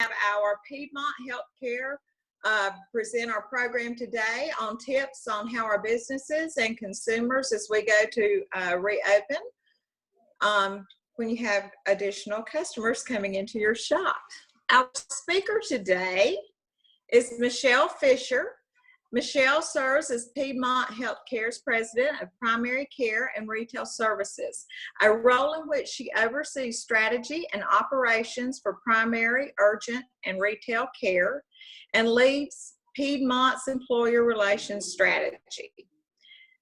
have our Piedmont Healthcare present our program today on tips on how our businesses and consumers, as we go to reopen, when you have additional customers coming into your shop. Our speaker today is Michelle Fisher. Michelle serves as Piedmont Healthcare's President of Primary Care and Retail Services, a role in which she oversees strategy and operations for primary, urgent, and retail care, and leads Piedmont's employer relations strategy.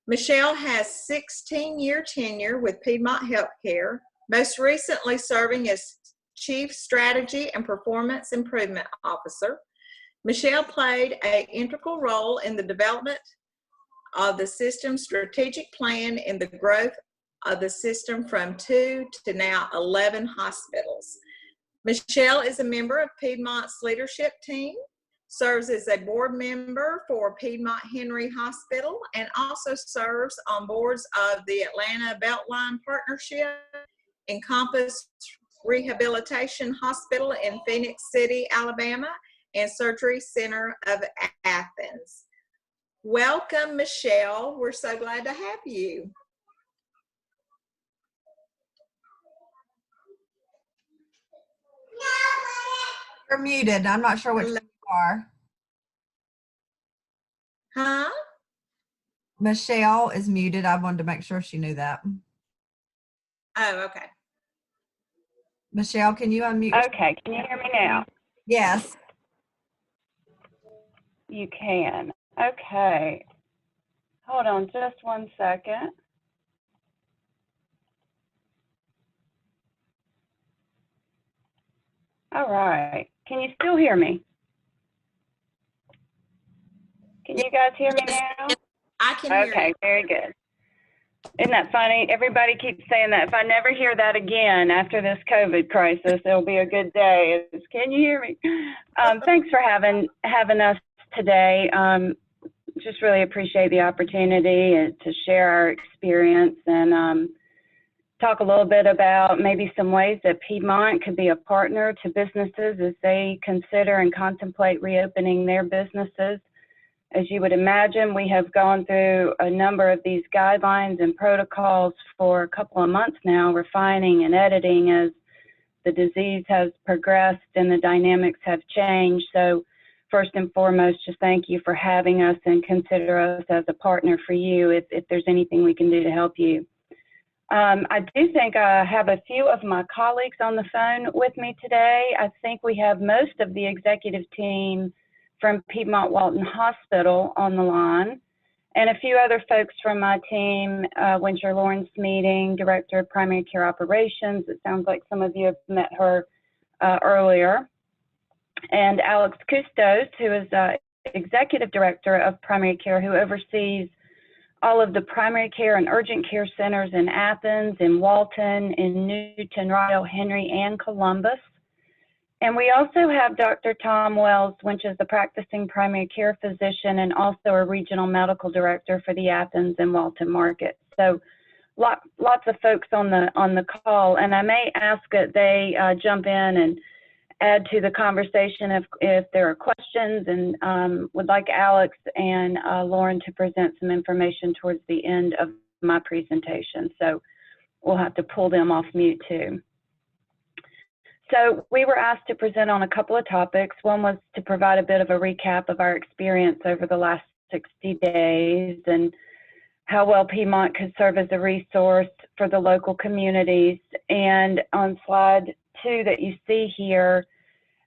Michelle has 16-year tenure with Piedmont Healthcare, most recently serving as Chief Strategy and Performance Improvement Officer. Michelle played an integral role in the development of the system's strategic plan and the growth of the system from 2 to now 11 hospitals. Michelle is a member of Piedmont's leadership team, serves as a board member for Piedmont Henry Hospital, and also serves on boards of the Atlanta Beltline Partnership, Encompass Rehabilitation Hospital in Phoenix City, Alabama, and Surgery Center of Athens. Welcome, Michelle. We're so glad to have you. You're muted. I'm not sure which one you are. Huh? Michelle is muted. I wanted to make sure she knew that. Oh, okay. Michelle, can you unmute? Okay, can you hear me now? Yes. You can. Okay. Hold on just one second. All right. Can you still hear me? Can you guys hear me now? I can hear you. Okay, very good. Isn't that funny? Everybody keeps saying that. If I never hear that again after this COVID crisis, it'll be a good day. Can you hear me? Thanks for having us today. Just really appreciate the opportunity to share our experience and talk a little bit about maybe some ways that Piedmont could be a partner to businesses as they consider and contemplate reopening their businesses. As you would imagine, we have gone through a number of these guidelines and protocols for a couple of months now, refining and editing as the disease has progressed and the dynamics have changed. So first and foremost, just thank you for having us and consider us as a partner for you if there's anything we can do to help you. I do think I have a few of my colleagues on the phone with me today. I think we have most of the executive team from Piedmont Walton Hospital on the line, and a few other folks from my team, Winter Lawrence Meeting, Director of Primary Care Operations. It sounds like some of you have met her earlier. And Alex Custos, who is Executive Director of Primary Care, who oversees all of the primary care and urgent care centers in Athens, in Walton, in Newton, Royal, Henry, and Columbus. And we also have Dr. Tom Wells, which is the practicing primary care physician and also a regional medical director for the Athens and Walton market. So lots of folks on the call, and I may ask that they jump in and add to the conversation if there are questions, and would like Alex and Lauren to present some information towards the end of my presentation. So we'll have to pull them off mute too. So we were asked to present on a couple of topics. One was to provide a bit of a recap of our experience over the last 60 days and how well Piedmont could serve as a resource for the local communities. And on slide 2 that you see here,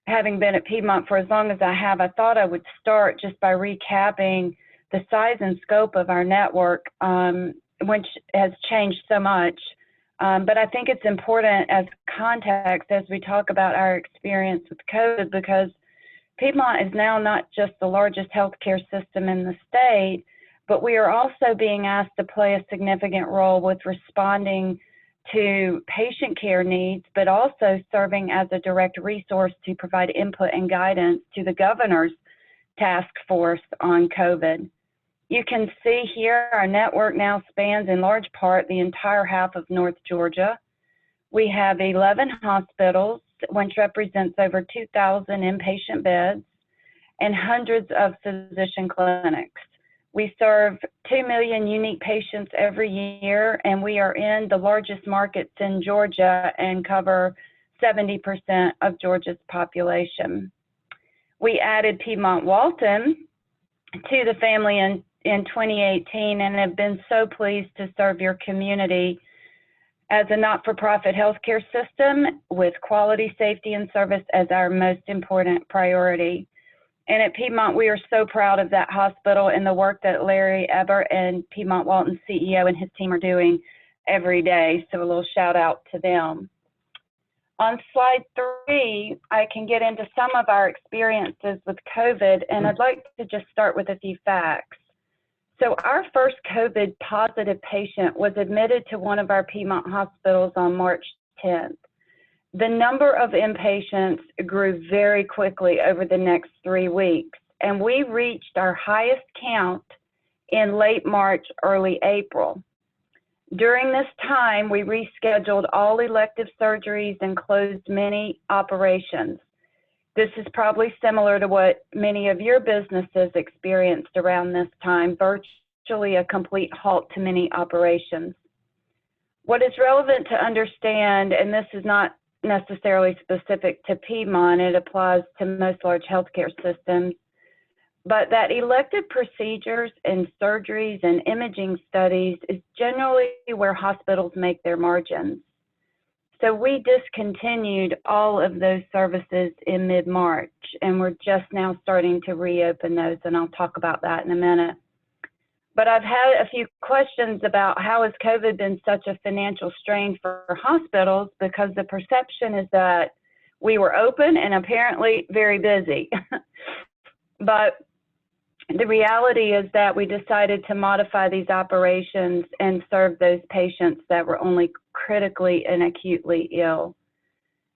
having been at Piedmont for as long as I have, I thought I would start just by recapping the size and scope of our network, which has changed so much. But I think it's important as context as we talk about our experience with COVID, because Piedmont is now not just the largest healthcare system in the state, but we are also being asked to play a significant role with responding to patient care needs, but also serving as a direct resource to provide input and guidance to the governor's task force on COVID. You can see here our network now spans in large part the entire half of North Georgia. We have 11 hospitals, which represents over 2,000 inpatient beds and hundreds of physician clinics. We serve 2 million unique patients every year, and we are in the largest markets in Georgia and cover 70% of Georgia's population. We added Piedmont Walton to the family in 2018 and have been so pleased to serve your community as a not-for-profit healthcare system with quality, safety, and service as our most important priority. And at Piedmont, we are so proud of that hospital and the work that Larry Eber and Piedmont Walton's CEO and his team are doing every day. So a little shout out to them. On slide 3, I can get into some of our experiences with COVID, and I'd like to just start with a few facts. So our first COVID positive patient was admitted to one of our Piedmont hospitals on March 10th. The number of inpatients grew very quickly over the next 3 weeks, and we reached our highest count in late March, early April. During this time, we rescheduled all elective surgeries and closed many operations. This is probably similar to what many of your businesses experienced around this time, virtually a complete halt to many operations. What is relevant to understand, and this is not necessarily specific to Piedmont, it applies to most large healthcare systems, but that elective procedures and surgeries and imaging studies is generally where hospitals make their margins. So we discontinued all of those services in mid-March, and we're just now starting to reopen those, and I'll talk about that in a minute. But I've had a few questions about how has COVID been such a financial strain for hospitals, because the perception is that we were open and apparently very busy. But the reality is that we decided to modify these operations and serve those patients that were only critically and acutely ill.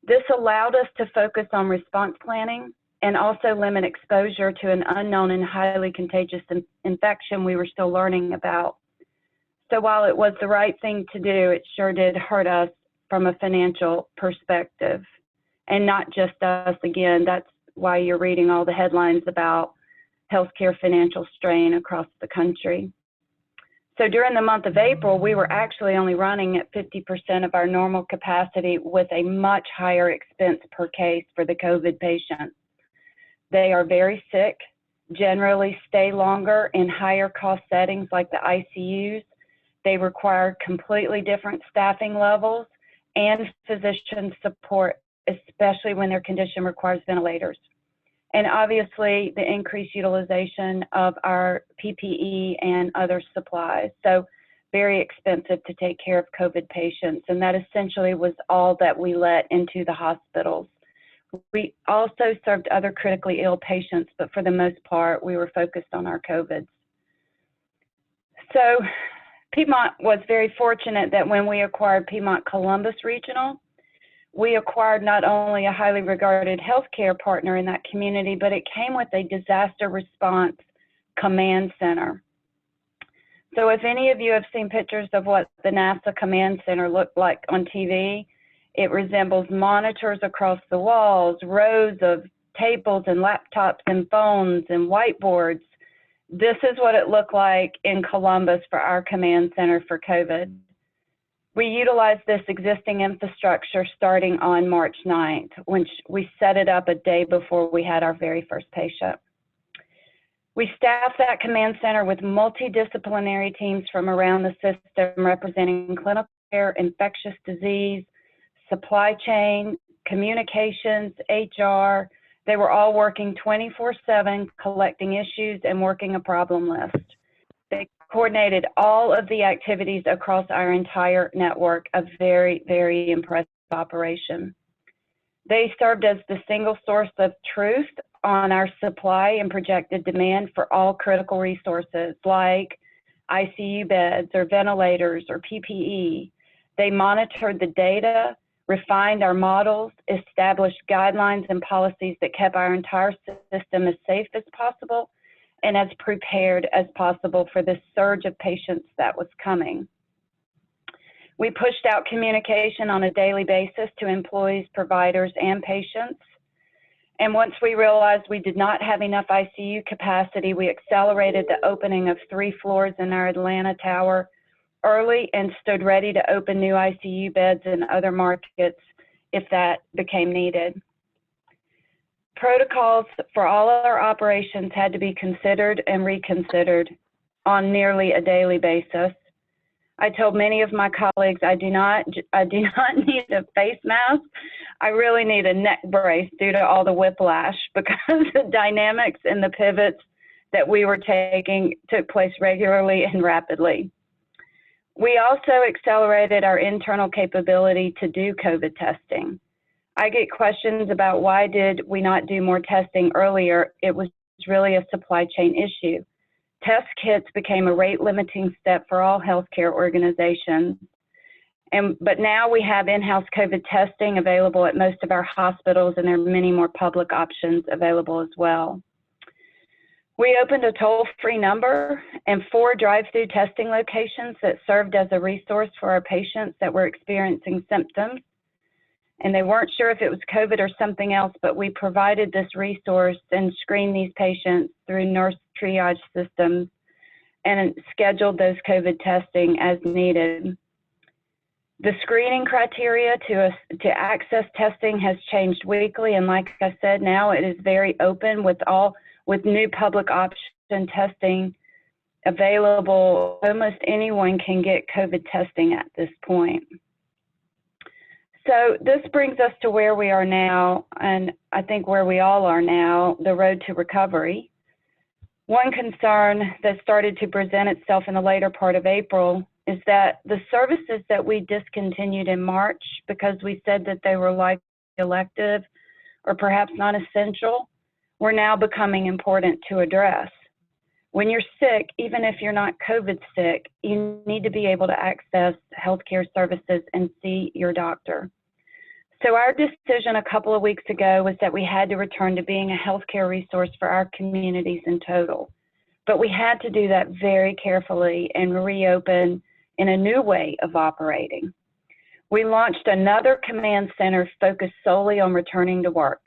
This allowed us to focus on response planning and also limit exposure to an unknown and highly contagious infection we were still learning about. So while it was the right thing to do, it sure did hurt us from a financial perspective. And not just us, again, that's why you're reading all the headlines about healthcare financial strain across the country. So during the month of April, we were actually only running at 50% of our normal capacity with a much higher expense per case for the COVID patients. They are very sick, generally stay longer in higher cost settings like the ICUs. They require completely different staffing levels and physician support, especially when their condition requires ventilators. And obviously the increased utilization of our PPE and other supplies. So very expensive to take care of COVID patients. And that essentially was all that we let into the hospitals. We also served other critically ill patients, but for the most part, we were focused on our COVIDs. So Piedmont was very fortunate that when we acquired Piedmont Columbus Regional, we acquired not only a highly regarded healthcare partner in that community, but it came with a disaster response command center. So if any of you have seen pictures of what the NASA command center looked like on TV, it resembles monitors across the walls, rows of tables and laptops and phones and whiteboards. This is what it looked like in Columbus for our command center for COVID. We utilized this existing infrastructure starting on March 9th, which we set it up a day before we had our very first patient. We staffed that command center with multidisciplinary teams from around the system representing clinical care, infectious disease, supply chain, communications, HR. They were all working 24/7, collecting issues and working a problem list. They coordinated all of the activities across our entire network, a very, very impressive operation. They served as the single source of truth on our supply and projected demand for all critical resources like ICU beds or ventilators or PPE. They monitored the data, refined our models, established guidelines and policies that kept our entire system as safe as possible and as prepared as possible for the surge of patients that was coming. We pushed out communication on a daily basis to employees, providers, and patients. And once we realized we did not have enough ICU capacity, we accelerated the opening of 3 floors in our Atlanta tower early and stood ready to open new ICU beds in other markets if that became needed. Protocols for all our operations had to be considered and reconsidered on nearly a daily basis. I told many of my colleagues, I do not need a face mask. I really need a neck brace due to all the whiplash, because the dynamics and the pivots that we were taking took place regularly and rapidly. We also accelerated our internal capability to do COVID testing. I get questions about why did we not do more testing earlier. It was really a supply chain issue. Test kits became a rate limiting step for all healthcare organizations. But now we have in-house COVID testing available at most of our hospitals, and there are many more public options available as well. We opened a toll-free number and 4 drive-through testing locations that served as a resource for our patients that were experiencing symptoms. And they weren't sure if it was COVID or something else, but we provided this resource and screened these patients through nurse triage systems and scheduled those COVID testing as needed. The screening criteria to access testing has changed weekly, and like I said, now it is very open with new public option testing available. Almost anyone can get COVID testing at this point. So this brings us to where we are now, and I think where we all are now, the road to recovery. One concern that started to present itself in the later part of April is that the services that we discontinued in March because we said that they were like elective or perhaps not essential, were now becoming important to address. When you're sick, even if you're not COVID sick, you need to be able to access healthcare services and see your doctor. So our decision a couple of weeks ago was that we had to return to being a healthcare resource for our communities in total. But we had to do that very carefully and reopen in a new way of operating. We launched another command center focused solely on returning to work.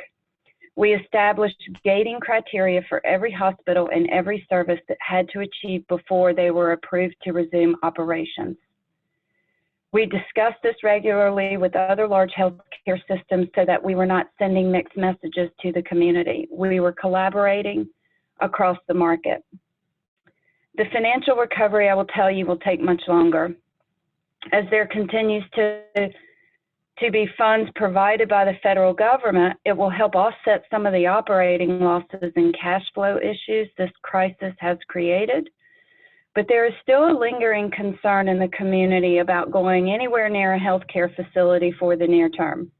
We established gating criteria for every hospital and every service that had to achieve before they were approved to resume operations. We discussed this regularly with other large healthcare systems so that we were not sending mixed messages to the community. We were collaborating across the market. The financial recovery, I will tell you, will take much longer. As there continues to be funds provided by the federal government, it will help offset some of the operating losses and cash flow issues this crisis has created. But there is still a lingering concern in the community about going anywhere near a healthcare facility for the near term.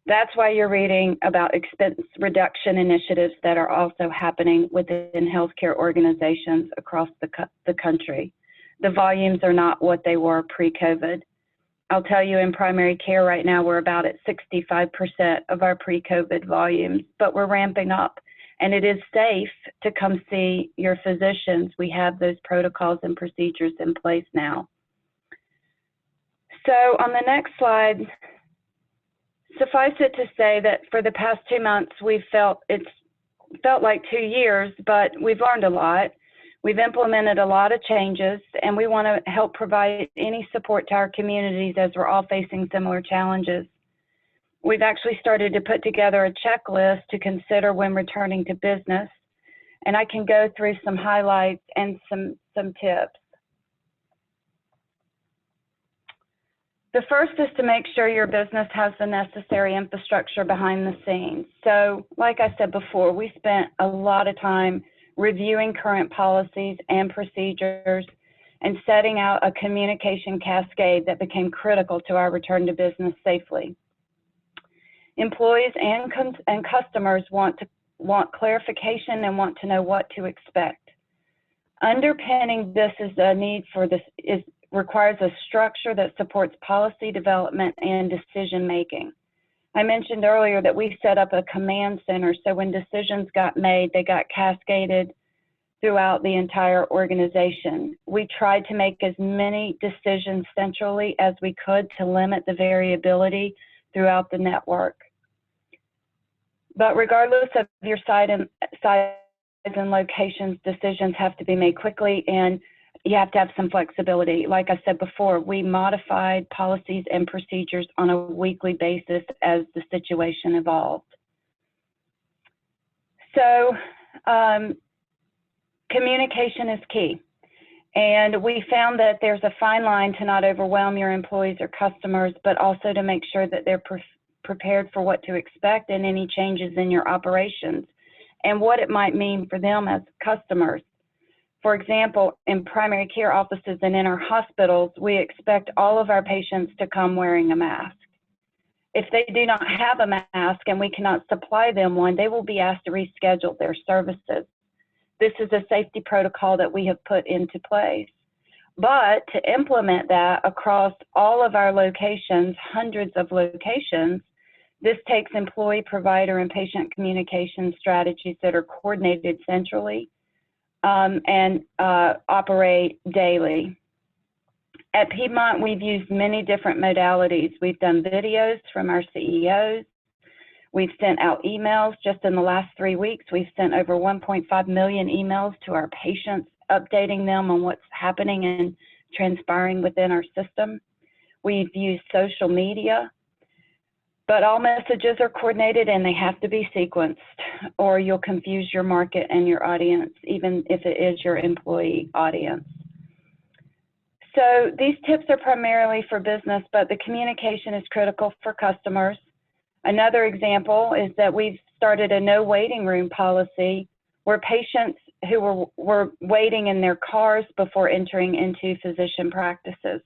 That's why you're reading about expense reduction initiatives that are also happening within healthcare organizations across the country. The volumes are not what they were pre-COVID. I'll tell you, in primary care right now, we're about at 65% of our pre-COVID volumes, but we're ramping up. And it is safe to come see your physicians. We have those protocols and procedures in place now. So on the next slide, suffice it to say that for the past 2 months, it's felt like 2 years, but we've learned a lot. We've implemented a lot of changes, and we want to help provide any support to our communities as we're all facing similar challenges. We've actually started to put together a checklist to consider when returning to business, and I can go through some highlights and some tips. The first is to make sure your business has the necessary infrastructure behind the scenes. So, like I said before, we spent a lot of time reviewing current policies and procedures and setting out a communication cascade that became critical to our return to business safely. Employees and customers want clarification and want to know what to expect. Underpinning this is the need for this requires a structure that supports policy development and decision making. I mentioned earlier that we set up a command center, so when decisions got made, they got cascaded throughout the entire organization. We tried to make as many decisions centrally as we could to limit the variability throughout the network. But regardless of your size and locations, decisions have to be made quickly, and you have to have some flexibility. Like I said before, we modified policies and procedures on a weekly basis as the situation evolved. So communication is key. And we found that there's a fine line to not overwhelm your employees or customers, but also to make sure that they're prepared for what to expect and any changes in your operations and what it might mean for them as customers. For example, in primary care offices and in our hospitals, we expect all of our patients to come wearing a mask. If they do not have a mask and we cannot supply them one, they will be asked to reschedule their services. This is a safety protocol that we have put into place. But to implement that across all of our locations, hundreds of locations, this takes employee, provider, and patient communication strategies that are coordinated centrally and operate daily. At Piedmont, we've used many different modalities. We've done videos from our CEOs. We've sent out emails. Just in the last 3 weeks, we've sent over 1.5 million emails to our patients, updating them on what's happening and transpiring within our system. We've used social media, but all messages are coordinated and they have to be sequenced, or you'll confuse your market and your audience, even if it is your employee audience. So these tips are primarily for business, but the communication is critical for customers. Another example is that we've started a no waiting room policy where patients who were waiting in their cars before entering into physician practices.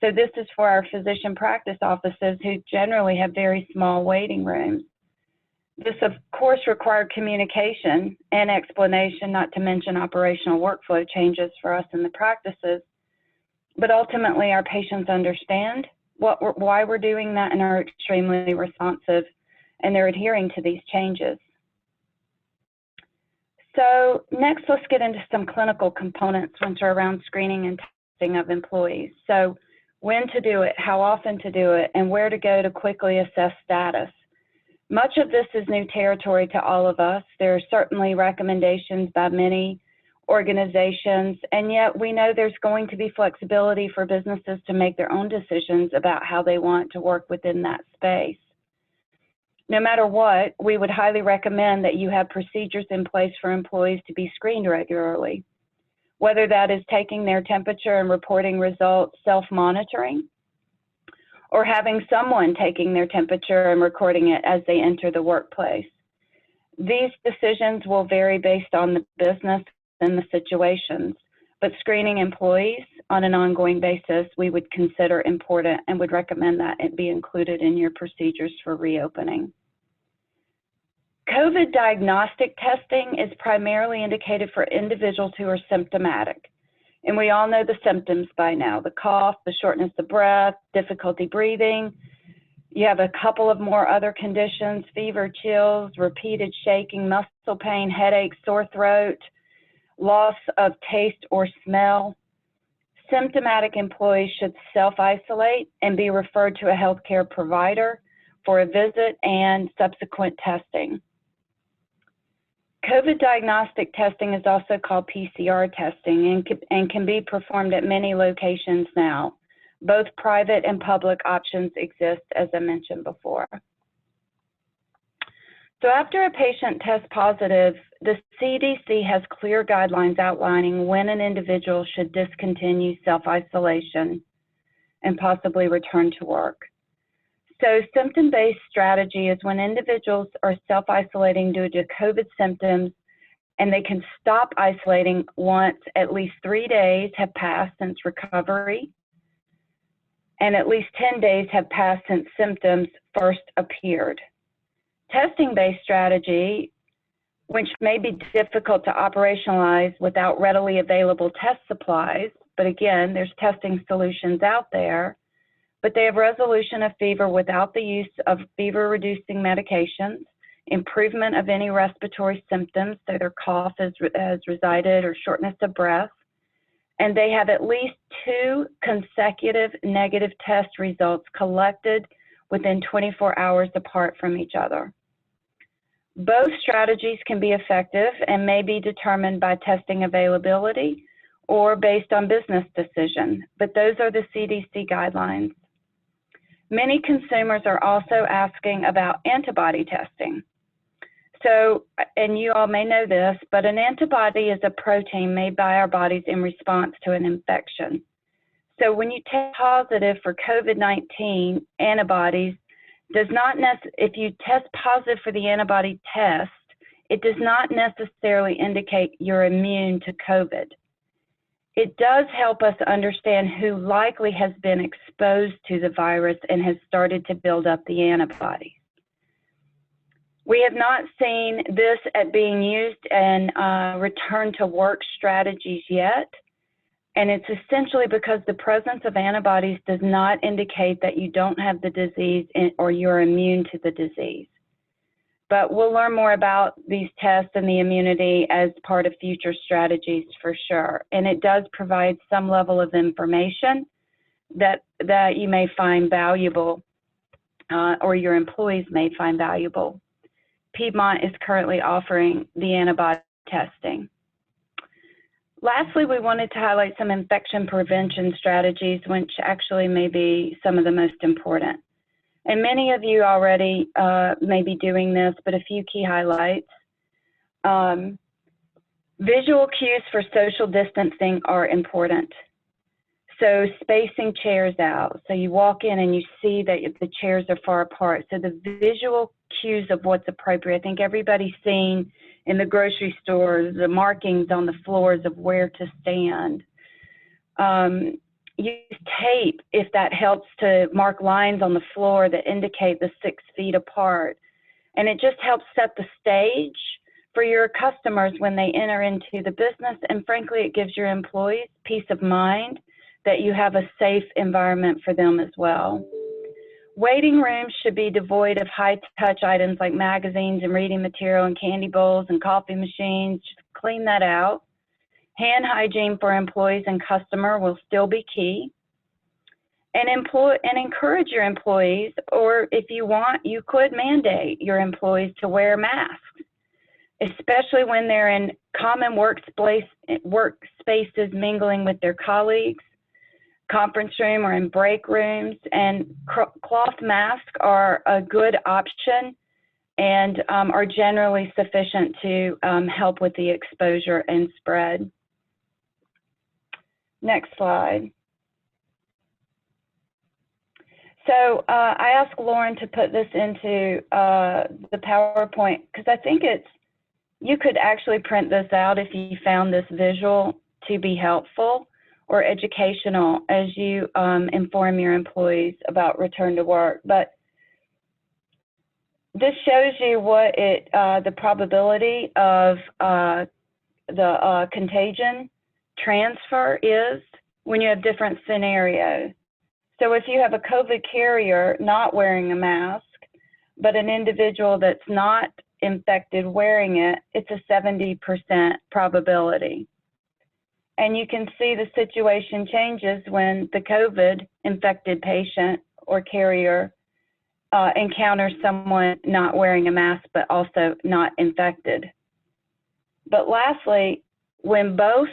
So this is for our physician practice offices who generally have very small waiting rooms. This, of course, required communication and explanation, not to mention operational workflow changes for us in the practices. But ultimately, our patients understand why we're doing that and are extremely responsive, and they're adhering to these changes. So next, let's get into some clinical components which are around screening and testing of employees. So when to do it, how often to do it, and where to go to quickly assess status. Much of this is new territory to all of us. There are certainly recommendations by many organizations, and yet we know there's going to be flexibility for businesses to make their own decisions about how they want to work within that space. No matter what, we would highly recommend that you have procedures in place for employees to be screened regularly, whether that is taking their temperature and reporting results, self-monitoring, or having someone taking their temperature and recording it as they enter the workplace. These decisions will vary based on the business and the situations, but screening employees on an ongoing basis we would consider important and would recommend that it be included in your procedures for reopening. COVID diagnostic testing is primarily indicated for individuals who are symptomatic. And we all know the symptoms by now: the cough, the shortness of breath, difficulty breathing. You have a couple of more other conditions: fever, chills, repeated shaking, muscle pain, headache, sore throat, loss of taste or smell. Symptomatic employees should self-isolate and be referred to a healthcare provider for a visit and subsequent testing. COVID diagnostic testing is also called PCR testing and can be performed at many locations now. Both private and public options exist, as I mentioned before. So after a patient tests positive, the CDC has clear guidelines outlining when an individual should discontinue self-isolation and possibly return to work. So symptom-based strategy is when individuals are self-isolating due to COVID symptoms, and they can stop isolating once at least 3 days have passed since recovery, and at least 10 days have passed since symptoms first appeared. Testing-based strategy, which may be difficult to operationalize without readily available test supplies, but again, there's testing solutions out there, but they have resolution of fever without the use of fever-reducing medications, improvement of any respiratory symptoms, so their cough has resided, or shortness of breath, and they have at least 2 consecutive negative test results collected within 24 hours apart from each other. Both strategies can be effective and may be determined by testing availability or based on business decision, but those are the CDC guidelines. Many consumers are also asking about antibody testing. So, and you all may know this, but an antibody is a protein made by our bodies in response to an infection. So when you test positive for COVID-19 antibodies, if you test positive for the antibody test, it does not necessarily indicate you're immune to COVID. It does help us understand who likely has been exposed to the virus and has started to build up the antibodies. We have not seen this at being used in return to work strategies yet, and it's essentially because the presence of antibodies does not indicate that you don't have the disease or you're immune to the disease. But we'll learn more about these tests and the immunity as part of future strategies for sure. And it does provide some level of information that you may find valuable or your employees may find valuable. Piedmont is currently offering the antibody testing. Lastly, we wanted to highlight some infection prevention strategies, which actually may be some of the most important. And many of you already may be doing this, but a few key highlights. Visual cues for social distancing are important. So spacing chairs out. So you walk in and you see that the chairs are far apart. So the visual cues of what's appropriate. I think everybody's seen in the grocery stores the markings on the floors of where to stand. Use tape if that helps to mark lines on the floor that indicate the 6 feet apart. And it just helps set the stage for your customers when they enter into the business. And frankly, it gives your employees peace of mind that you have a safe environment for them as well. Waiting rooms should be devoid of high-touch items like magazines and reading material and candy bowls and coffee machines. Just clean that out. Hand hygiene for employees and customer will still be key. And encourage your employees, or if you want, you could mandate your employees to wear masks, especially when they're in common workspaces mingling with their colleagues, conference room or in break rooms. And cloth masks are a good option and are generally sufficient to help with the exposure and spread. Next slide. So I asked Lauren to put this into the PowerPoint because I think you could actually print this out if you found this visual to be helpful or educational as you inform your employees about return to work. But this shows you what the probability of the contagion transfer is when you have different scenarios. So if you have a COVID carrier not wearing a mask, but an individual that's not infected wearing it, it's a 70% probability. And you can see the situation changes when the COVID infected patient or carrier encounters someone not wearing a mask, but also not infected. But lastly, when both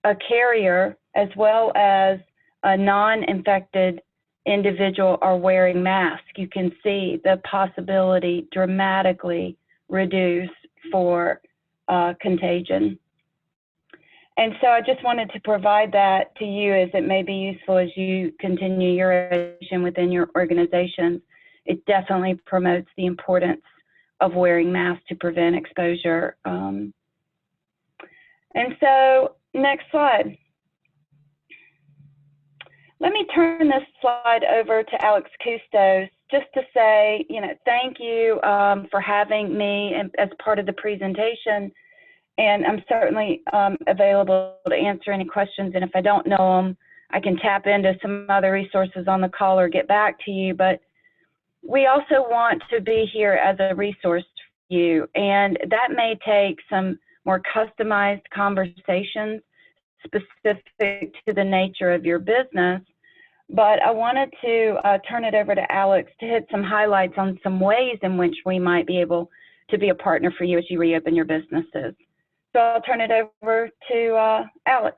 a carrier as well as a non-infected individual are wearing masks, you can see the possibility dramatically reduced for contagion. And so I just wanted to provide that to you as it may be useful as you continue your education within your organizations. It definitely promotes the importance of wearing masks to prevent exposure. And so next slide. Let me turn this slide over to Alex Custos just to say, thank you for having me as part of the presentation. And I'm certainly available to answer any questions. And if I don't know them, I can tap into some other resources on the call or get back to you. But we also want to be here as a resource you. And that may take some more customized conversations specific to the nature of your business. But I wanted to turn it over to Alex to hit some highlights on some ways in which we might be able to be a partner for you as you reopen your businesses. So I'll turn it over to Alex.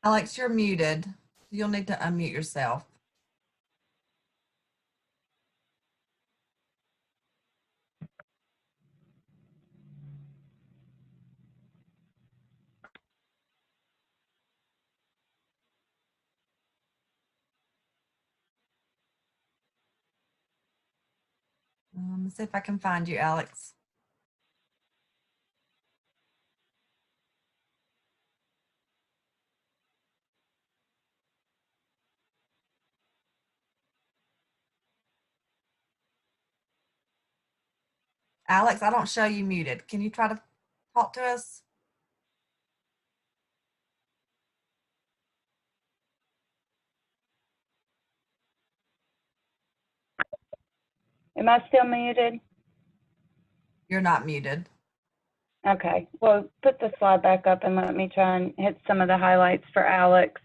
Alex, you're muted. You'll need to unmute yourself. Let's see if I can find you, Alex. Alex, I don't show you muted. Can you try to talk to us? Am I still muted? You're not muted. Okay, well, put the slide back up and let me try and hit some of the highlights for Alex.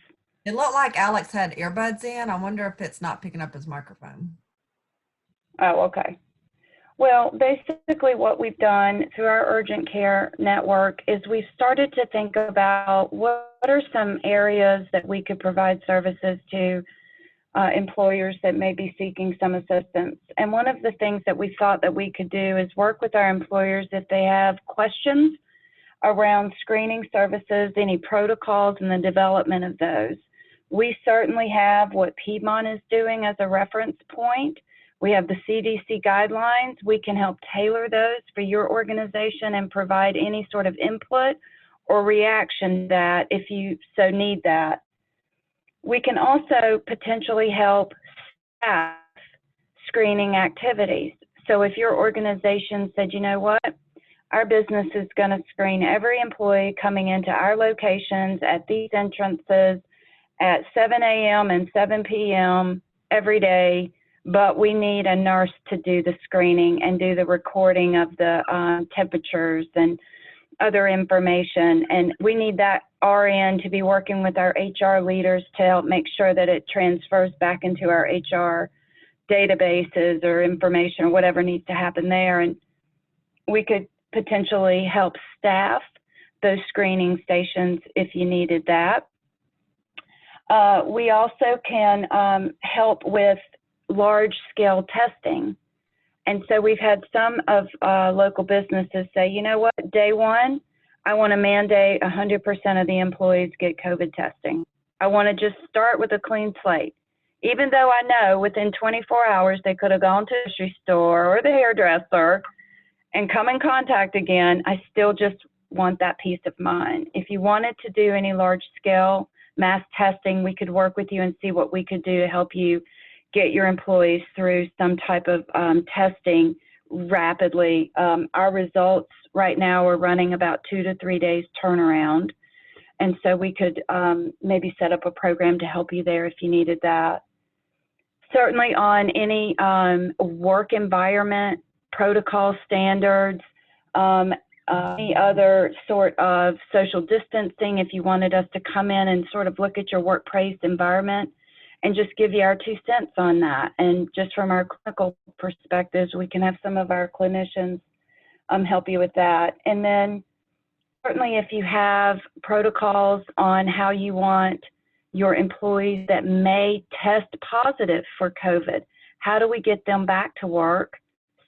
It looked like Alex had earbuds in. I wonder if it's not picking up his microphone. Oh, okay. Well, basically what we've done through our urgent care network is we've started to think about what are some areas that we could provide services to employers that may be seeking some assistance. And one of the things that we thought that we could do is work with our employers if they have questions around screening services, any protocols, and the development of those. We certainly have what Piedmont is doing as a reference point. We have the CDC guidelines. We can help tailor those for your organization and provide any sort of input or reaction that if you so need that. We can also potentially help staff screening activities. So if your organization said, you know what, our business is going to screen every employee coming into our locations at these entrances at 7 a.m. and 7 p.m. every day, but we need a nurse to do the screening and do the recording of the temperatures and other information. And we need that RN to be working with our HR leaders to help make sure that it transfers back into our HR databases or information or whatever needs to happen there. And we could potentially help staff those screening stations if you needed that. We also can help with large-scale testing. And so we've had some of local businesses say, you know what, day one, I want to mandate 100% of the employees get COVID testing. I want to just start with a clean slate. Even though I know within 24 hours they could have gone to the grocery store or the hairdresser and come in contact again, I still just want that peace of mind. If you wanted to do any large-scale mass testing, we could work with you and see what we could do to help you get your employees through some type of testing rapidly. Our results right now are running about 2 to 3 days turnaround. And so we could maybe set up a program to help you there if you needed that. Certainly on any work environment, protocol standards, any other sort of social distancing, if you wanted us to come in and sort of look at your workplace environment and just give you our 2 cents on that. And just from our clinical perspectives, we can have some of our clinicians help you with that. And then certainly if you have protocols on how you want your employees that may test positive for COVID, how do we get them back to work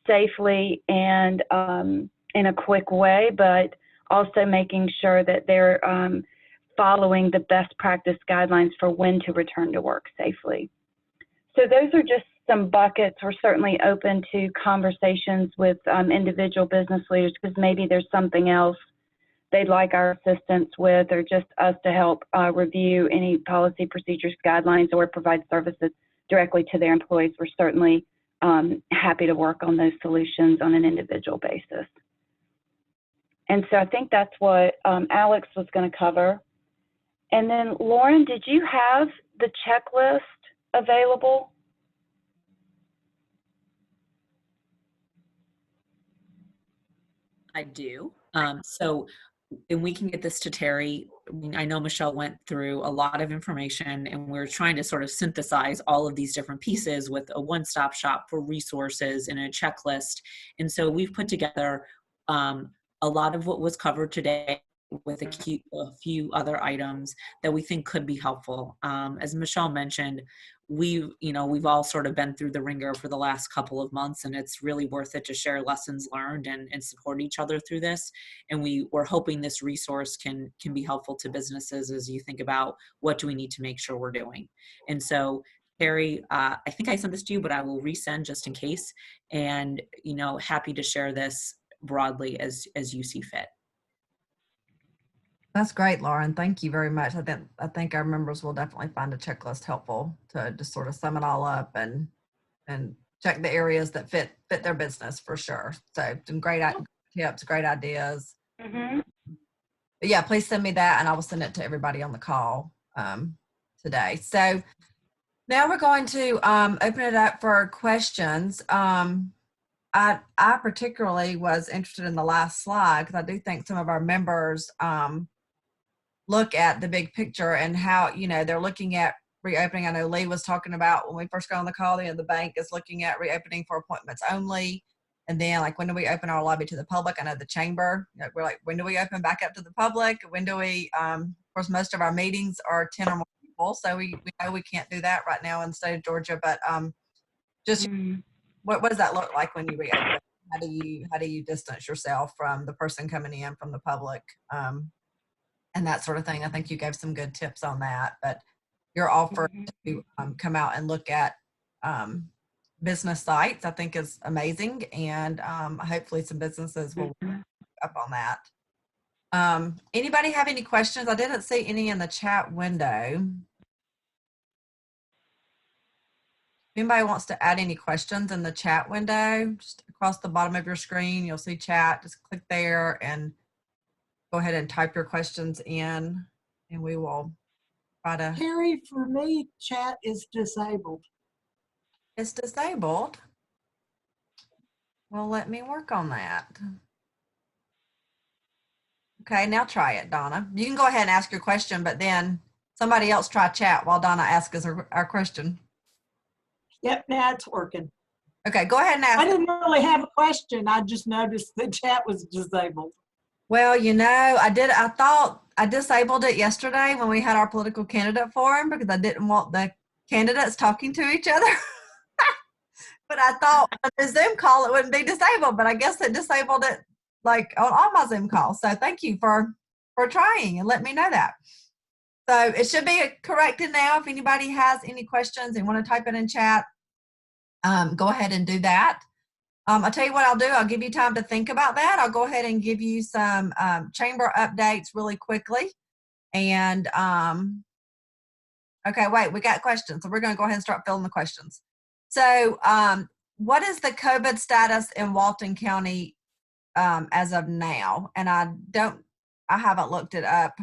safely and in a quick way, but also making sure that they're following the best practice guidelines for when to return to work safely. So those are just some buckets. We're certainly open to conversations with individual business leaders because maybe there's something else they'd like our assistance with, or just us to help review any policy, procedures, guidelines, or provide services directly to their employees. We're certainly happy to work on those solutions on an individual basis. And so I think that's what Alex was going to cover. And then Lauren, did you have the checklist available? I do. And we can get this to Terry. I know Michelle went through a lot of information, and we're trying to sort of synthesize all of these different pieces with a one-stop shop for resources and a checklist. And so we've put together a lot of what was covered today with a few other items that we think could be helpful. As Michelle mentioned, we've all sort of been through the ringer for the last couple of months, and it's really worth it to share lessons learned and support each other through this. And we're hoping this resource can be helpful to businesses as you think about what do we need to make sure we're doing. And so Terry, I think I sent this to you, but I will resend just in case. And happy to share this broadly as you see fit. That's great, Lauren. Thank you very much. I think our members will definitely find a checklist helpful to just sort of sum it all up and check the areas that fit their business for sure. So some great tips, great ideas. Mm-hmm. But yeah, please send me that and I will send it to everybody on the call today. So now we're going to open it up for questions. I particularly was interested in the last slide because I do think some of our members look at the big picture and how, they're looking at reopening. I know Lee was talking about when we first got on the call, the bank is looking at reopening for appointments only. And then when do we open our lobby to the public? I know the chamber, we're like, when do we open back up to the public? When do we, of course, most of our meetings are 10 or more people. So we know we can't do that right now in the state of Georgia, but just what does that look like when you reopen? How do you distance yourself from the person coming in, from the public? And that sort of thing. I think you gave some good tips on that, but your offer to come out and look at business sites, I think is amazing. And hopefully some businesses will up on that. Anybody have any questions? I didn't see any in the chat window. If anybody wants to add any questions in the chat window, just across the bottom of your screen, you'll see chat. Just click there and go ahead and type your questions in, and we will try to. Terry, for me, chat is disabled. It's disabled. Well, let me work on that. Okay, now try it, Donna. You can go ahead and ask your question, but then somebody else try chat while Donna asks us our question. Yep, now it's working. Okay, go ahead and ask. I didn't really have a question. I just noticed the chat was disabled. Well, I thought I disabled it yesterday when we had our political candidate forum because I didn't want the candidates talking to each other. But I thought on the Zoom call it wouldn't be disabled, but I guess it disabled it like on all my Zoom calls. So thank you for trying and let me know that. So it should be corrected now. If anybody has any questions and want to type it in chat, go ahead and do that. I'll tell you what I'll do. I'll give you time to think about that. I'll go ahead and give you some chamber updates really quickly. And okay, wait, we got questions. So we're going to go ahead and start filling the questions. So what is the COVID status in Walton County as of now? And I haven't looked it up.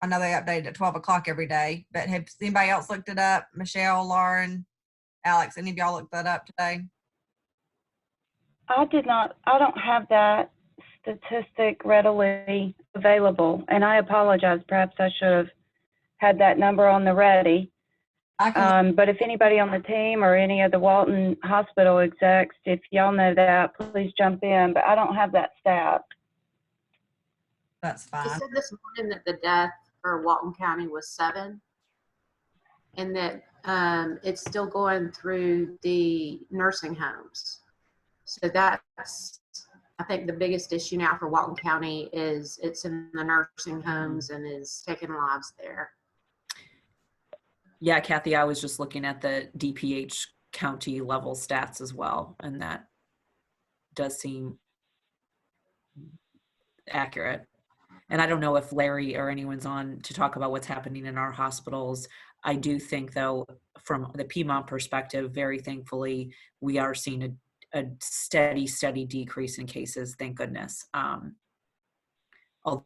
I know they update at 12 o'clock every day, but has anybody else looked it up? Michelle, Lauren, Alex, any of y'all looked that up today? I don't have that statistic readily available, and I apologize. Perhaps I should have had that number on the ready. But if anybody on the team or any of the Walton Hospital execs, if y'all know that, please jump in. But I don't have that stat. That's fine. They said this morning that the death for Walton County was 7, and that it's still going through the nursing homes. So that's, I think, the biggest issue now for Walton County is it's in the nursing homes and is taking lives there. Yeah, Kathy, I was just looking at the DPH county level stats as well, and that does seem accurate. And I don't know if Larry or anyone's on to talk about what's happening in our hospitals. I do think, though, from the Piedmont perspective, very thankfully, we are seeing a steady decrease in cases, thank goodness. Although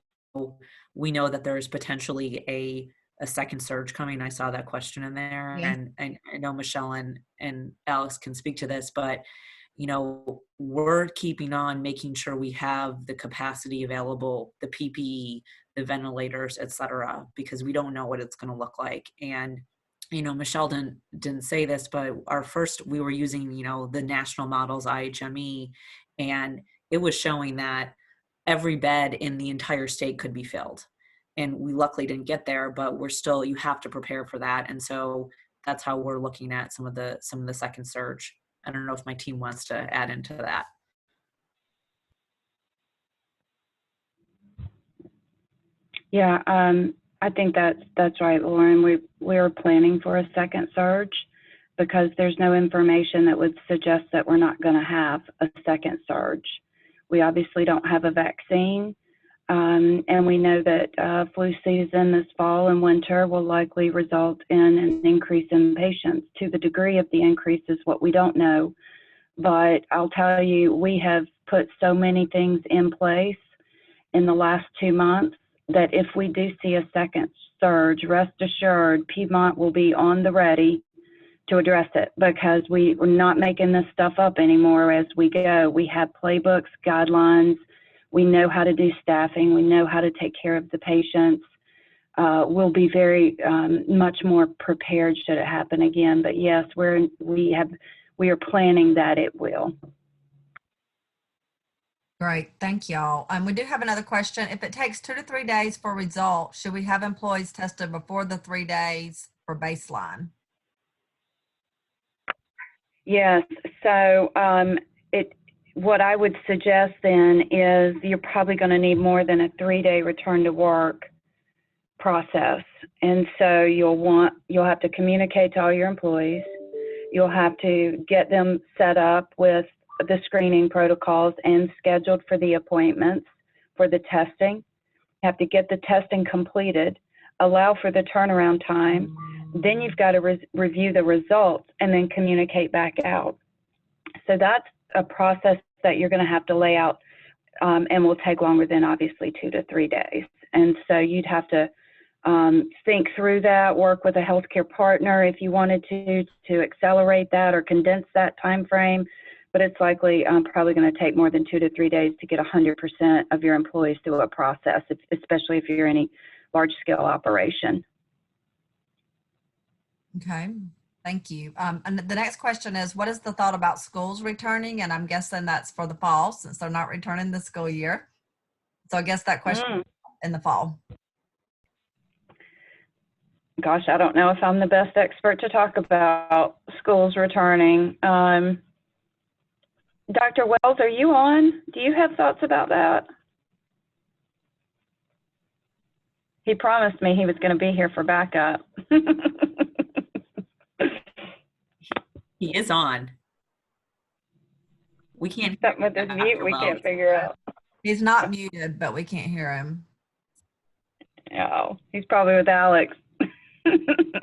we know that there's potentially a a second surge coming. I saw that question in there, Yeah. and I know Michelle and Alex can speak to this, but we're keeping on making sure we have the capacity available, the PPE, the ventilators, et cetera, because we don't know what it's going to look like. And Michelle didn't say this, but we were using the national models, IHME, and it was showing that every bed in the entire state could be filled. And we luckily didn't get there, but you have to prepare for that. And so that's how we're looking at some of the second surge. I don't know if my team wants to add into that. Yeah, I think that's right, Lauren. We're planning for a second surge because there's no information that would suggest that we're not going to have a second surge. We obviously don't have a vaccine, and we know that flu season this fall and winter will likely result in an increase in patients. To the degree of the increase is what we don't know. But I'll tell you, we have put so many things in place in the last 2 months that if we do see a second surge, rest assured, Piedmont will be on the ready to address it, because we're not making this stuff up anymore as we go. We have playbooks, guidelines. We know how to do staffing. We know how to take care of the patients. We'll be very much more prepared should it happen again. But yes, we are planning that it will. Great, thank y'all. We do have another question. If it takes 2 to 3 days for results, should we have employees tested before the 3 days for baseline? Yes. So what I would suggest then is you're probably going to need more than a 3-day return to work process, and so you'll have to communicate to all your employees. You'll have to get them set up with the screening protocols and scheduled for the appointments for the testing. You have to get the testing completed, allow for the turnaround time. Then you've got to review the results and then communicate back out. So that's a process that you're going to have to lay out, and will take longer than obviously 2 to 3 days. And so you'd have to think through that, work with a healthcare partner if you wanted to accelerate that or condense that time frame. But it's likely probably going to take more than 2 to 3 days to get 100% of your employees through a process, especially if you're in a large-scale operation. Okay, thank you. And the next question is, what is the thought about schools returning? And I'm guessing that's for the fall, since they're not returning this school year. So I guess that question in the fall. Gosh, I don't know if I'm the best expert to talk about schools returning. Dr. Wells, are you on? Do you have thoughts about that? He promised me he was going to be here for backup. He is on. We can't. Something with his mute we can't figure out. He's not muted, but we can't hear him. Oh, he's probably with Alex.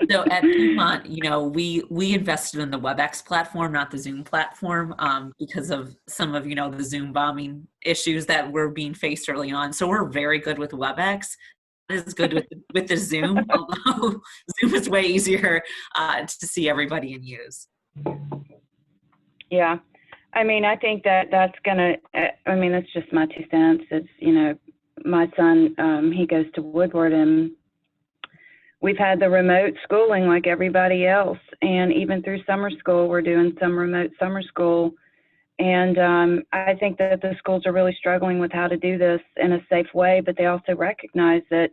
So at Piedmont, we invested in the WebEx platform, not the Zoom platform, because of some of, the Zoom bombing issues that were being faced early on. So we're very good with WebEx. It is good with the Zoom, although Zoom is way easier to see everybody and use. Yeah. I mean, I think that's just my 2 cents. It's, my son, he goes to Woodward, and we've had the remote schooling like everybody else. And even through summer school, we're doing some remote summer school. And I think that the schools are really struggling with how to do this in a safe way, but they also recognize that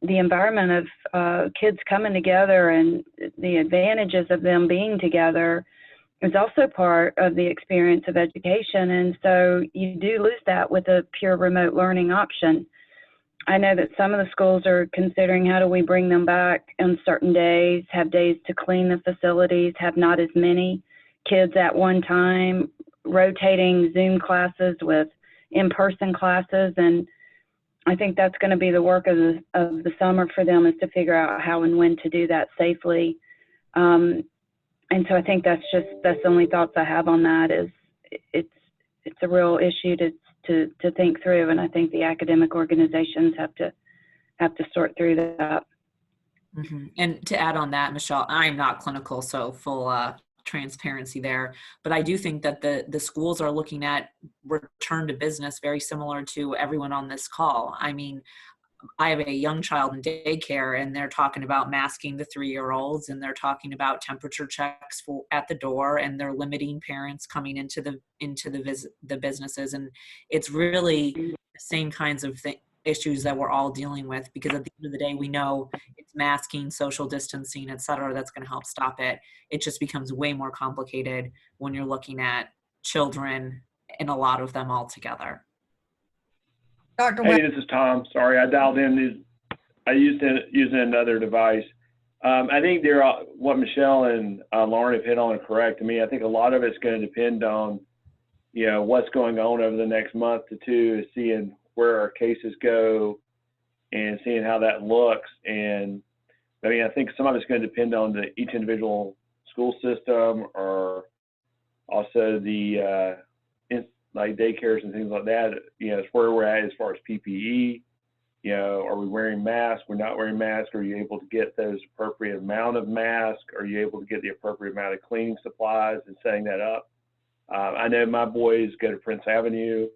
the environment of kids coming together and the advantages of them being together is also part of the experience of education. And so you do lose that with a pure remote learning option. I know that some of the schools are considering, how do we bring them back on certain days, have days to clean the facilities, have not as many kids at one time, rotating Zoom classes with in-person classes. And I think that's going to be the work of the summer for them, is to figure out how and when to do that safely. And so I think that's the only thoughts I have on that. Is it's a real issue to think through, and I think the academic organizations have to sort through that. And to add on that, Michelle, I'm not clinical, so full transparency there. But I do think that the schools are looking at return to business very similar to everyone on this call. I mean, I have a young child in daycare, and they're talking about masking the 3-year-olds, and they're talking about temperature checks at the door, and they're limiting parents coming into the businesses. And it's really the same kinds of issues that we're all dealing with, because at the end of the day, we know it's masking, social distancing, et cetera, that's going to help stop it. It just becomes way more complicated when you're looking at children, and a lot of them all together. Dr. Hey, this is Tom. Sorry, I dialed in. I used another device. I think what Michelle and Lauren have hit on are correct. I mean, I think a lot of it's going to depend on, what's going on over the next month to two, is seeing where our cases go and seeing how that looks. And I mean, I think some of it's going to depend on each individual school system, or also the like daycares and things like that. It's where we're at as far as PPE. Are we wearing masks? We're not wearing masks. Are you able to get those appropriate amount of masks? Are you able to get the appropriate amount of cleaning supplies and setting that up? I know my boys go to Prince Avenue.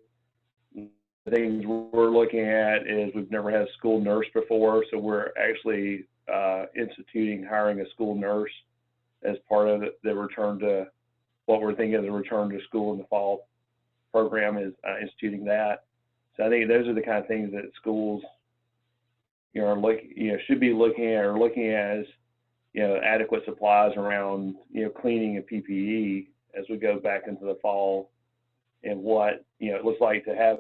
The things we're looking at is we've never had a school nurse before, so we're actually instituting hiring a school nurse as part of the return to what we're thinking of the return to school in the fall program, is instituting that. So I think those are the kind of things that schools, should be looking at, or looking at as, adequate supplies around, cleaning and PPE as we go back into the fall, and what, it looks like to have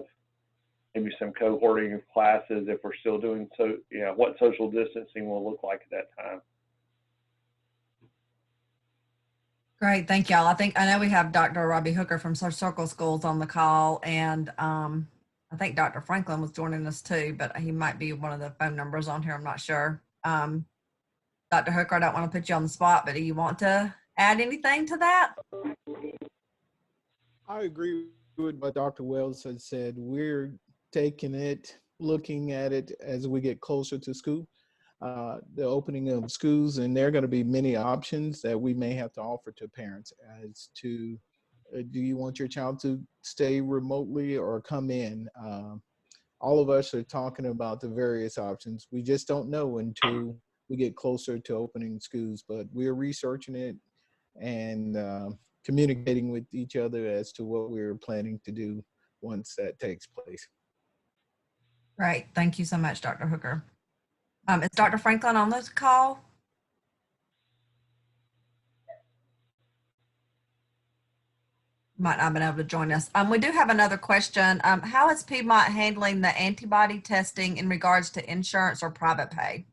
maybe some cohorting of classes if we're still doing so, what social distancing will look like at that time. Great, thank y'all. I know we have Dr. Robbie Hooker from Circle Schools on the call, and I think Dr. Franklin was joining us too, but he might be one of the phone numbers on here. I'm not sure. Dr. Hooker, I don't want to put you on the spot, but do you want to add anything to that? I agree with what Dr. Wells had said. We're taking it, looking at it as we get closer to school. The opening of schools, and there are going to be many options that we may have to offer to parents as to, do you want your child to stay remotely or come in? All of us are talking about the various options. We just don't know until we get closer to opening schools, but we're researching it and communicating with each other as to what we're planning to do once that takes place. Great, thank you so much, Dr. Hooker. Is Dr. Franklin on this call? Might not have been able to join us. We do have another question. How is Piedmont handling the antibody testing in regards to insurance or private pay?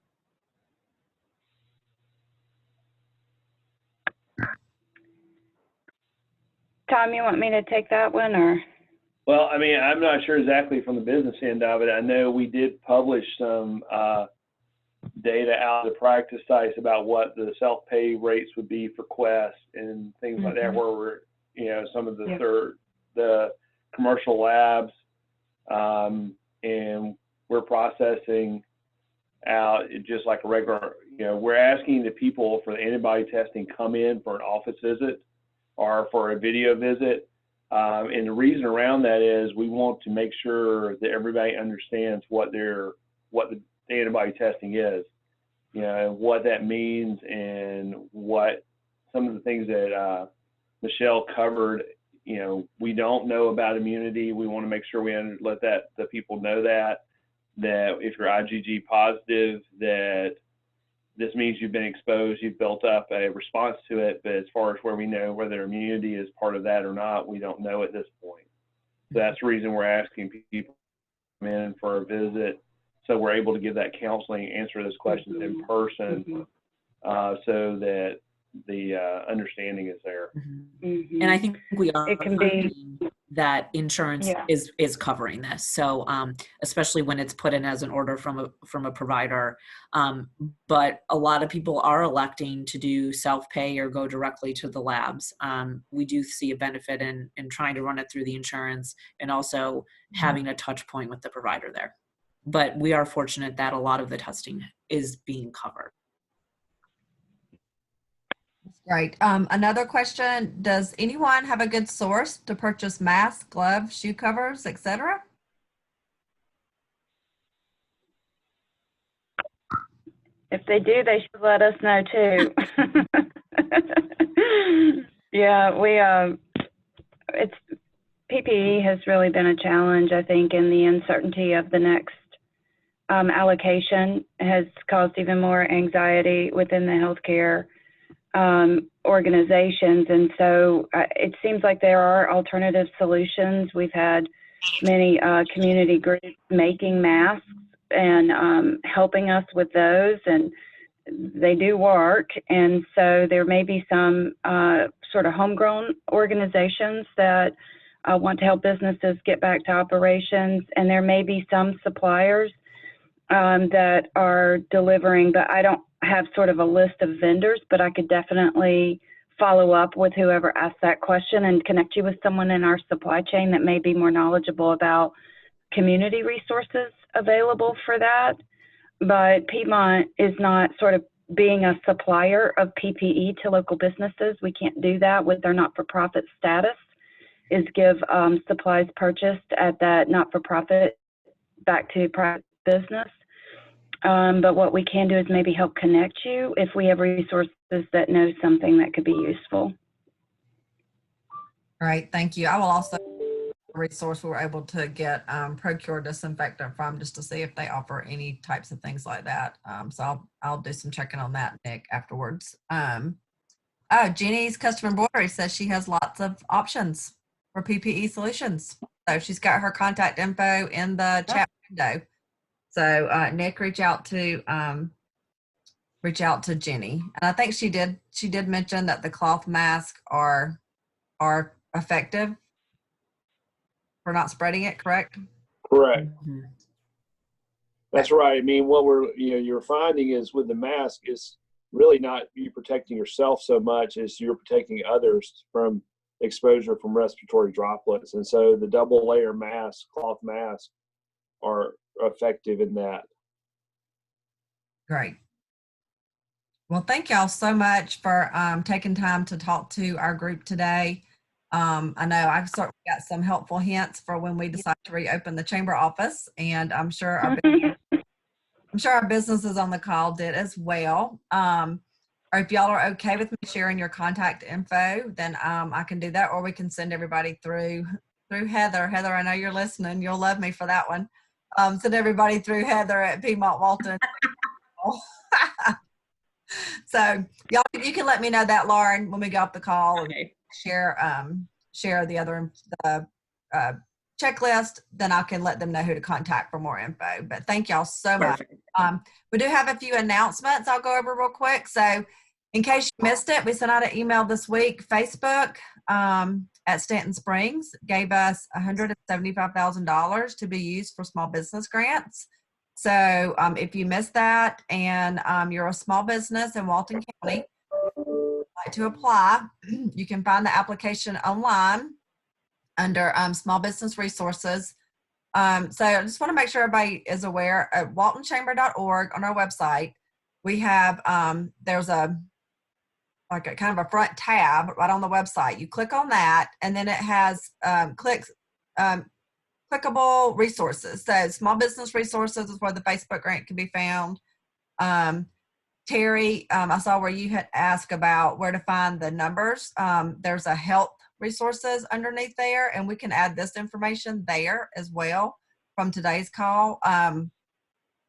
Tom, you want me to take that one, or? Well, I mean, I'm not sure exactly from the business end of it. I know we did publish some data out of the practice sites about what the self-pay rates would be for Quest and things like that, where we're, some of the commercial labs, and we're processing out just like a regular, we're asking the people for the antibody testing come in for an office visit or for a video visit. And the reason around that is we want to make sure that everybody understands what the antibody testing is, what that means, and what some of the things that Michelle covered. We don't know about immunity. We want to make sure we let the people know that if you're IgG positive, that this means you've been exposed, you've built up a response to it. But as far as where we know whether immunity is part of that or not, we don't know at this point. So that's the reason we're asking people to come in for a visit, so we're able to give that counseling, answer those questions in person, so that the understanding is there. And I think we are It can be that insurance is covering this. So especially when it's put in as an order from a provider. But a lot of people are electing to do self-pay or go directly to the labs. We do see a benefit in trying to run it through the insurance, and also having a touch point with the provider there. But we are fortunate that a lot of the testing is being covered. Right. Another question, does anyone have a good source to purchase masks, gloves, shoe covers, etc.? If they do, they should let us know too. Yeah, it's PPE has really been a challenge, I think, and the uncertainty of the next allocation has caused even more anxiety within the healthcare organizations. And so it seems like there are alternative solutions. We've had many community groups making masks and helping us with those, and they do work. And so there may be some sort of homegrown organizations that want to help businesses get back to operations, and there may be some suppliers that are delivering, but I don't have sort of a list of vendors, but I could definitely follow up with whoever asked that question and connect you with someone in our supply chain that may be more knowledgeable about community resources available for that. But Piedmont is not sort of being a supplier of PPE to local businesses. We can't do that with their not-for-profit status, is give supplies purchased at that not-for-profit back to private business. But what we can do is maybe help connect you if we have resources that know something that could be useful. All right, thank you. I will also resource we were able to get Procure disinfectant from, just to see if they offer any types of things like that. So I'll do some checking on that, Nick, afterwards. Oh, Jeannie's Custom Embroidery says she has lots of options for PPE solutions. So she's got her contact info in the chat window. So Nick, reach out to Jenny. And I think she did mention that the cloth masks are effective for not spreading it, correct? Correct. Mhm. That's right. I mean, what you're finding is with the mask is really not you protecting yourself so much as you're protecting others from exposure from respiratory droplets. And so the double layer mask, cloth masks, are effective in that. Great. Well, thank y'all so much for taking time to talk to our group today. I know I've certainly got some helpful hints for when we decide to reopen the chamber office, and I'm sure our businesses on the call did as well. Or if y'all are okay with me sharing your contact info, then I can do that, or we can send everybody through Heather. Heather, I know you're listening. You'll love me for that one. Send everybody through Heather at Piedmont Walton. So y'all, you can let me know that, Lauren, when we get off the call. Okay. And share the other checklist, then I can let them know who to contact for more info. But thank y'all so much. We do have a few announcements I'll go over real quick. So in case you missed it, we sent out an email this week. Facebook at Stanton Springs gave us $175,000 to be used for small business grants. So if you missed that and you're a small business in Walton County, like to apply, you can find the application online under Small Business Resources. So I just want to make sure everybody is aware at waltonchamber.org on our website. We have, there's a kind of a front tab right on the website. You click on that, and then it has clickable resources. So Small Business Resources is where the Facebook grant can be found. Terry, I saw where you had asked about where to find the numbers. There's a health resources underneath there, and we can add this information there as well from today's call.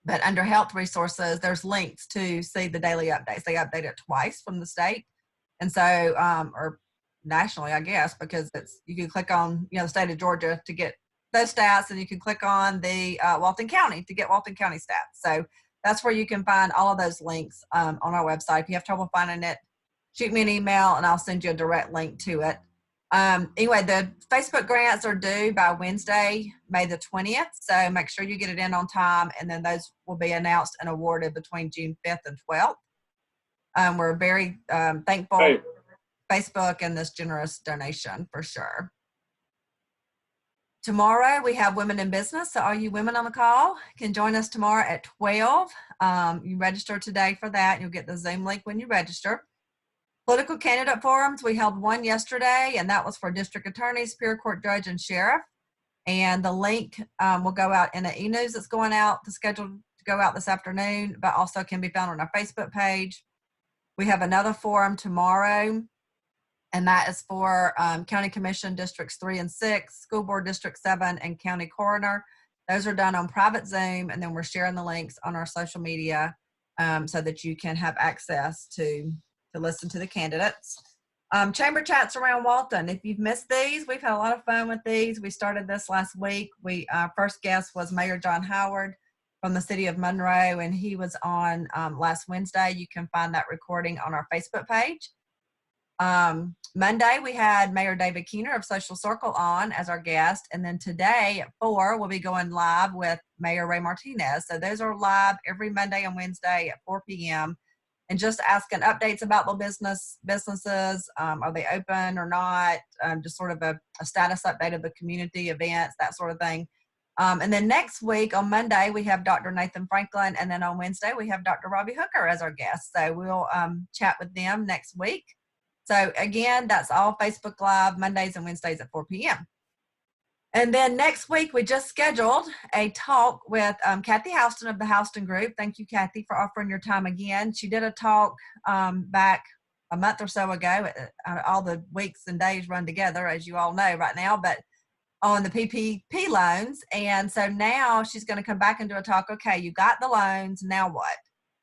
But under health resources, there's links to see the daily updates. They update it twice from the state. And so, or nationally, I guess, because you can click on, the state of Georgia to get those stats, and you can click on the Walton County to get Walton County stats. So that's where you can find all of those links on our website. If you have trouble finding it, shoot me an email and I'll send you a direct link to it. Anyway, the Facebook grants are due by Wednesday, May the 20th. So make sure you get it in on time, and then those will be announced and awarded between June 5th and 12th. We're very thankful for Facebook and this generous donation for sure. Tomorrow we have Women in Business. So all you women on the call can join us tomorrow at 12. You register today for that. You'll get the Zoom link when you register. Political candidate forums, we held one yesterday, and that was for district attorney, superior court judge, and sheriff. And the link will go out in an e-news that's going out, scheduled to go out this afternoon, but also can be found on our Facebook page. We have another forum tomorrow, and that is for County Commission Districts 3 and 6, School Board District 7, and County Coroner. Those are done on private Zoom, and then we're sharing the links on our social media so that you can have access to listen to the candidates. Chamber chats around Walton. If you've missed these, we've had a lot of fun with these. We started this last week. First guest was Mayor John Howard from the city of Monroe, and he was on last Wednesday. You can find that recording on our Facebook page. Monday, we had Mayor David Keener of Social Circle on as our guest. And then today at 4, we'll be going live with Mayor Ray Martinez. So those are live every Monday and Wednesday at 4 p.m. And just asking updates about the businesses. Are they open or not? Just sort of a status update of the community events, that sort of thing. And then next week on Monday, we have Dr. Nathan Franklin. And then on Wednesday, we have Dr. Robbie Hooker as our guest. So we'll chat with them next week. So again, that's all Facebook Live, Mondays and Wednesdays at 4 p.m. And then next week, we just scheduled a talk with Kathy Houston of the Houston Group. Thank you, Kathy, for offering your time again. She did a talk back a month or so ago. All the weeks and days run together, as you all know right now, but on the PPP loans. And so now she's going to come back and do a talk. Okay, you got the loans, now what?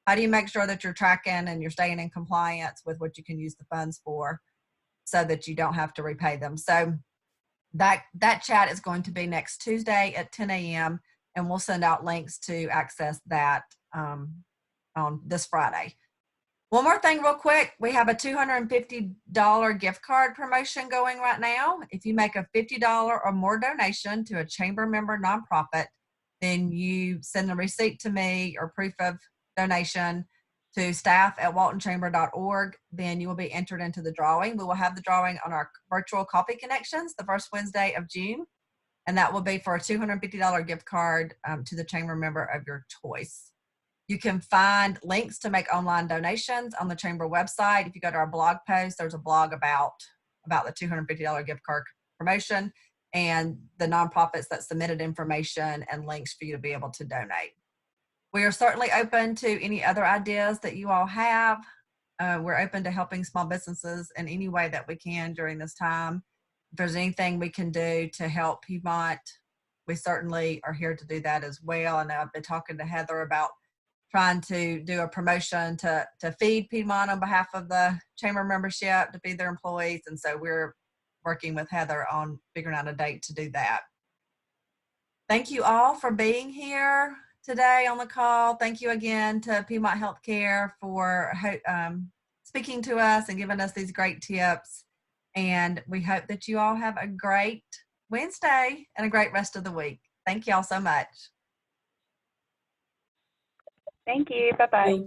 How do you make sure that you're tracking and you're staying in compliance with what you can use the funds for so that you don't have to repay them? So that chat is going to be next Tuesday at 10 a.m. and we'll send out links to access that on this Friday. One more thing real quick. We have a $250 gift card promotion going right now. If you make a $50 or more donation to a chamber member nonprofit, then you send the receipt to me or proof of donation to staff@waltonchamber.org, then you will be entered into the drawing. We will have the drawing on our virtual Coffee Connections the first Wednesday of June, and that will be for a $250 gift card to the chamber member of your choice. You can find links to make online donations on the chamber website. If you go to our blog post, there's a blog about the $250 gift card promotion and the nonprofits that submitted information and links for you to be able to donate. We are certainly open to any other ideas that you all have. We're open to helping small businesses in any way that we can during this time. If there's anything we can do to help Piedmont, we certainly are here to do that as well. I know I've been talking to Heather about trying to do a promotion to feed Piedmont on behalf of the chamber membership, to feed their employees. And so we're working with Heather on figuring out a date to do that. Thank you all for being here today on the call. Thank you again to Piedmont Healthcare for speaking to us and giving us these great tips. And we hope that you all have a great Wednesday and a great rest of the week. Thank you all so much. Thank you. Bye-bye.